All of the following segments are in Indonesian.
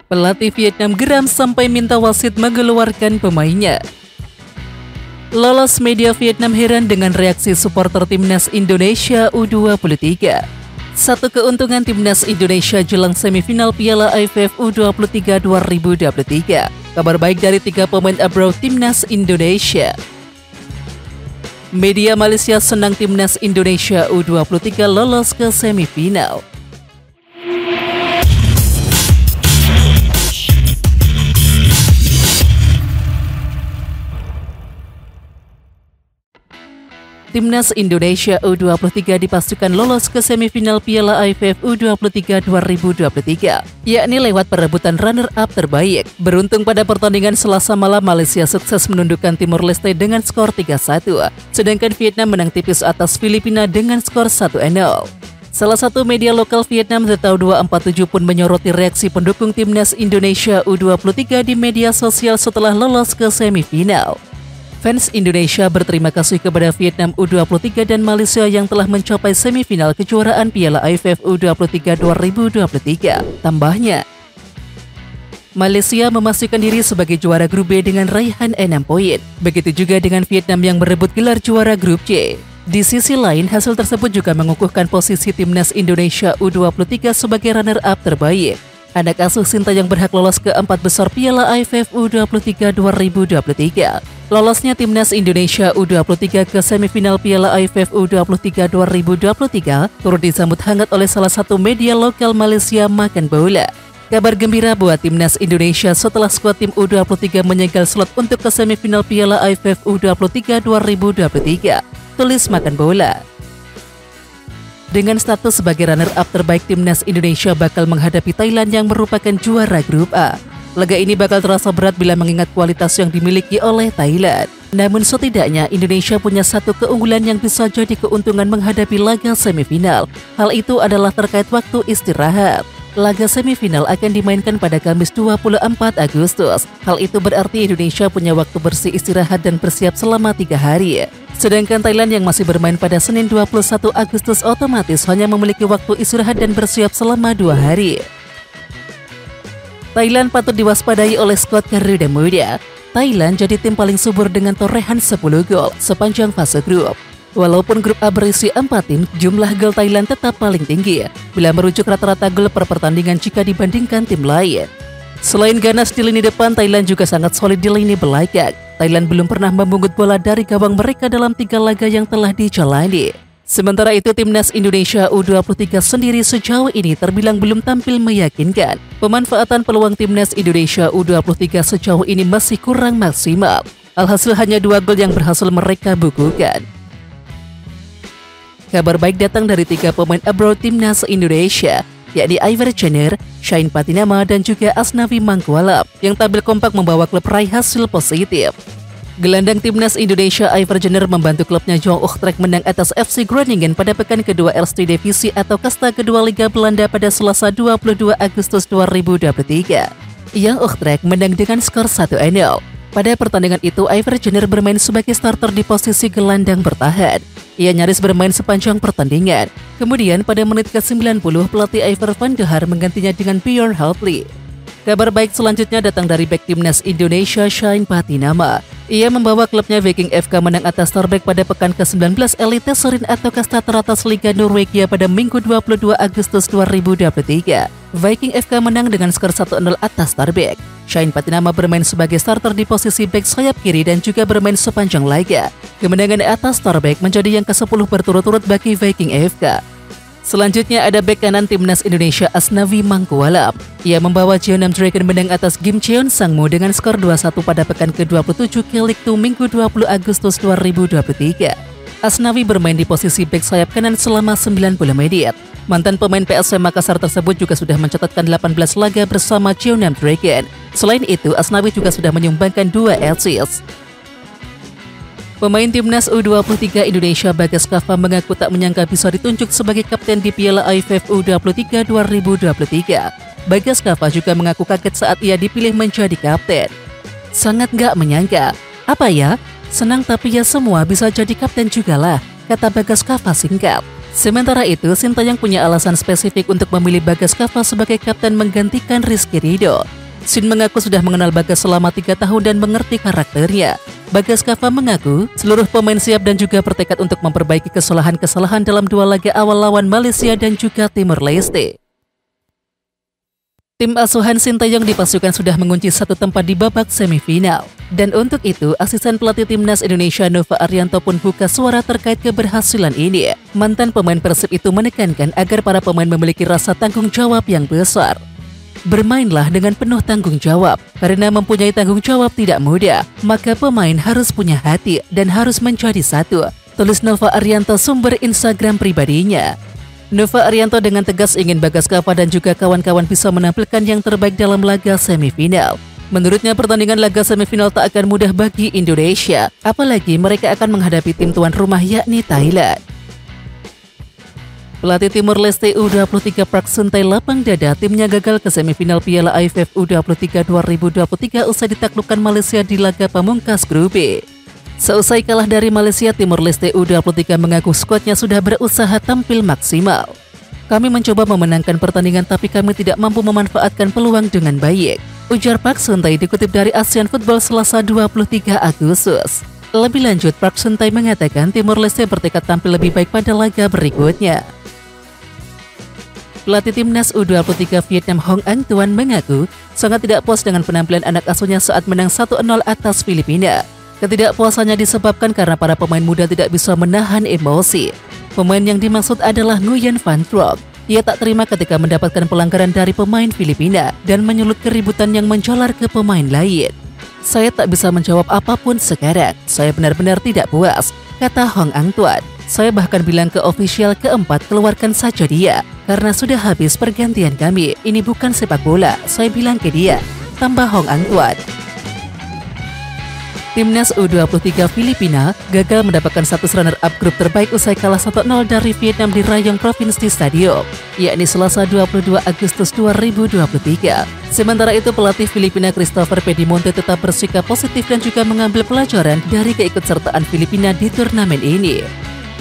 Pelatih Vietnam geram sampai minta wasit mengeluarkan pemainnya. Lolos media Vietnam heran dengan reaksi supporter timnas Indonesia U23. Satu keuntungan timnas Indonesia jelang semifinal Piala AFF U23 2023. Kabar baik dari 3 pemain abroad timnas Indonesia. Media Malaysia senang timnas Indonesia U23 lolos ke semifinal. Timnas Indonesia U23 dipastikan lolos ke semifinal Piala AFF U23 2023, yakni lewat perebutan runner-up terbaik. Beruntung pada pertandingan Selasa malam, Malaysia sukses menundukkan Timor Leste dengan skor 3-1, sedangkan Vietnam menang tipis atas Filipina dengan skor 1-0. Salah satu media lokal Vietnam, The Tau 247 pun menyoroti reaksi pendukung timnas Indonesia U23 di media sosial setelah lolos ke semifinal. Fans Indonesia berterima kasih kepada Vietnam U23 dan Malaysia yang telah mencapai semifinal kejuaraan Piala AFF U23 2023. Tambahnya, Malaysia memastikan diri sebagai juara grup B dengan raihan 6 poin. Begitu juga dengan Vietnam yang berebut gelar juara grup C. Di sisi lain, hasil tersebut juga mengukuhkan posisi timnas Indonesia U23 sebagai runner-up terbaik. Anak asuh Sintayong berhak lolos ke 4 besar Piala AFF U23 2023. Lolosnya timnas Indonesia U23 ke semifinal Piala AFF U23 2023 turut disambut hangat oleh salah satu media lokal Malaysia, Makan Bola. Kabar gembira buat timnas Indonesia setelah skuad tim U23 menyegal slot untuk ke semifinal Piala AFF U23 2023, tulis Makan Bola. Dengan status sebagai runner-up terbaik, timnas Indonesia bakal menghadapi Thailand yang merupakan juara grup A. Laga ini bakal terasa berat bila mengingat kualitas yang dimiliki oleh Thailand. Namun setidaknya Indonesia punya satu keunggulan yang bisa jadi keuntungan menghadapi laga semifinal. Hal itu adalah terkait waktu istirahat. Laga semifinal akan dimainkan pada Kamis 24 Agustus. Hal itu berarti Indonesia punya waktu bersih istirahat dan bersiap selama 3 hari. Sedangkan Thailand yang masih bermain pada Senin 21 Agustus otomatis hanya memiliki waktu istirahat dan bersiap selama 2 hari. Thailand patut diwaspadai oleh skuad Garuda Muda. Thailand jadi tim paling subur dengan torehan 10 gol sepanjang fase grup. Walaupun grup A berisi 4 tim, jumlah gol Thailand tetap paling tinggi bila merujuk rata-rata gol per pertandingan jika dibandingkan tim lain. Selain ganas di lini depan, Thailand juga sangat solid di lini belakang. Thailand belum pernah membungkut bola dari gawang mereka dalam 3 laga yang telah dijalani. Sementara itu, timnas Indonesia U23 sendiri sejauh ini terbilang belum tampil meyakinkan. Pemanfaatan peluang timnas Indonesia U23 sejauh ini masih kurang maksimal. Alhasil hanya 2 gol yang berhasil mereka bukukan. Kabar baik datang dari 3 pemain abroad timnas Indonesia, yakni Iver Jenner, Shane Patinama, dan juga Asnawi Mangkualam, yang tampil kompak membawa klub raih hasil positif. Gelandang timnas Indonesia Iver Jenner membantu klubnya Jong Utrecht menang atas FC Groningen pada pekan kedua Eerste Divisie atau kasta kedua Liga Belanda pada Selasa 22 Agustus 2023. Jong Utrecht menang dengan skor 1-0. Pada pertandingan itu, Iver Jenner bermain sebagai starter di posisi gelandang bertahan. Ia nyaris bermain sepanjang pertandingan. Kemudian pada menit ke-90, pelatih Iver van de Haar menggantinya dengan Bjorn Hultli. Kabar baik selanjutnya datang dari bek timnas Indonesia Shane Patinama. Ia membawa klubnya Viking FK menang atas Stabæk pada pekan ke-19 Elite Serien atau kasta teratas Liga Norwegia pada Minggu 22 Agustus 2023. Viking FK menang dengan skor 1-0 atas Stabæk. Shane Patinama bermain sebagai starter di posisi bek sayap kiri dan juga bermain sepanjang laga. Kemenangan atas Stabæk menjadi yang ke-10 berturut-turut bagi Viking FK. Selanjutnya ada bek kanan timnas Indonesia Asnawi Mangkualam. Ia membawa Jeonnam Dragon menang atas Gimcheon Sangmu dengan skor 2-1 pada pekan ke-27 K-League 2 Minggu 20 Agustus 2023. Asnawi bermain di posisi bek sayap kanan selama 90 menit. Mantan pemain PSM Makassar tersebut juga sudah mencatatkan 18 laga bersama Jeonnam Dragon. Selain itu, Asnawi juga sudah menyumbangkan 2 assist. Pemain timnas U23 Indonesia Bagas Kava mengaku tak menyangka bisa ditunjuk sebagai kapten di Piala AFF U23 2023. Bagas Kava juga mengaku kaget saat ia dipilih menjadi kapten. Sangat gak menyangka. Apa ya? Senang tapi ya semua bisa jadi kapten juga lah, kata Bagas Kava singkat. Sementara itu, Sintayong punya alasan spesifik untuk memilih Bagas Kava sebagai kapten menggantikan Rizky Ridho. Shin mengaku sudah mengenal Bagas selama 3 tahun dan mengerti karakternya. Bagas Kava mengaku seluruh pemain siap dan juga bertekad untuk memperbaiki kesalahan-kesalahan dalam 2 laga awal lawan Malaysia dan juga Timor Leste. Tim asuhan Sintayong dipastikan sudah mengunci 1 tempat di babak semifinal. Dan untuk itu, asisten pelatih Timnas Indonesia Nova Arianto pun buka suara terkait keberhasilan ini. Mantan pemain Persib itu menekankan agar para pemain memiliki rasa tanggung jawab yang besar. Bermainlah dengan penuh tanggung jawab, karena mempunyai tanggung jawab tidak mudah, maka pemain harus punya hati dan harus menjadi satu, tulis Nova Arianto sumber Instagram pribadinya. Nova Arianto dengan tegas ingin Bagas Kava dan juga kawan-kawan bisa menampilkan yang terbaik dalam laga semifinal. Menurutnya pertandingan laga semifinal tak akan mudah bagi Indonesia, apalagi mereka akan menghadapi tim tuan rumah yakni Thailand. Pelatih Timor Leste U23 Park Sun-tae lapang dada timnya gagal ke semifinal Piala AFF U23 2023 usai ditaklukkan Malaysia di laga pamungkas grup B. Seusai kalah dari Malaysia, Timor Leste U23 mengaku skuadnya sudah berusaha tampil maksimal. Kami mencoba memenangkan pertandingan tapi kami tidak mampu memanfaatkan peluang dengan baik, ujar Park Sun-tae dikutip dari ASEAN Football Selasa 23 Agustus. Lebih lanjut, Park Sun-tae mengatakan Timor Leste bertekad tampil lebih baik pada laga berikutnya. Pelatih Timnas U23 Vietnam Hong Anh Tuan mengaku sangat tidak puas dengan penampilan anak asuhnya saat menang 1-0 atas Filipina. Ketidakpuasannya disebabkan karena para pemain muda tidak bisa menahan emosi. Pemain yang dimaksud adalah Nguyen Van Truong. Ia tak terima ketika mendapatkan pelanggaran dari pemain Filipina dan menyulut keributan yang menjalar ke pemain lain. Saya tak bisa menjawab apapun sekarang, saya benar-benar tidak puas, kata Hong Anh Tuan. Saya bahkan bilang ke ofisial keempat keluarkan saja dia, karena sudah habis pergantian kami, ini bukan sepak bola, saya bilang ke dia, tambah Hong Anh Tuan. Timnas U23 Filipina gagal mendapatkan status runner-up grup terbaik usai kalah 1-0 dari Vietnam di Rayong Provinsi Stadium, yakni Selasa 22 Agustus 2023. Sementara itu, pelatih Filipina Christopher Pedimonte tetap bersikap positif dan juga mengambil pelajaran dari keikutsertaan Filipina di turnamen ini.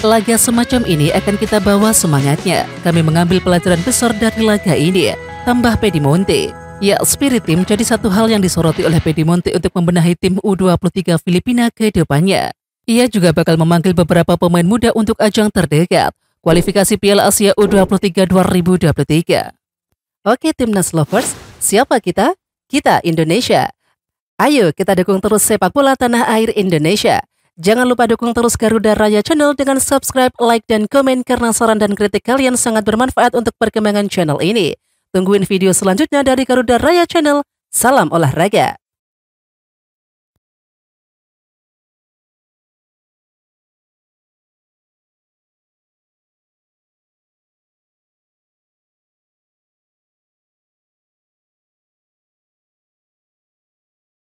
Laga semacam ini akan kita bawa semangatnya. Kami mengambil pelajaran besar dari laga ini, tambah Pedimonte. Ya, spirit tim jadi satu hal yang disoroti oleh Pedimonte untuk membenahi tim U23 Filipina ke depannya. Ia juga bakal memanggil beberapa pemain muda untuk ajang terdekat, kualifikasi Piala Asia U23 2023. Oke Timnas Lovers, siapa kita? Kita Indonesia. Ayo kita dukung terus sepak bola tanah air Indonesia. Jangan lupa dukung terus Garuda Raya Channel dengan subscribe, like, dan komen karena saran dan kritik kalian sangat bermanfaat untuk perkembangan channel ini. Tungguin video selanjutnya dari Garuda Raya Channel. Salam olahraga.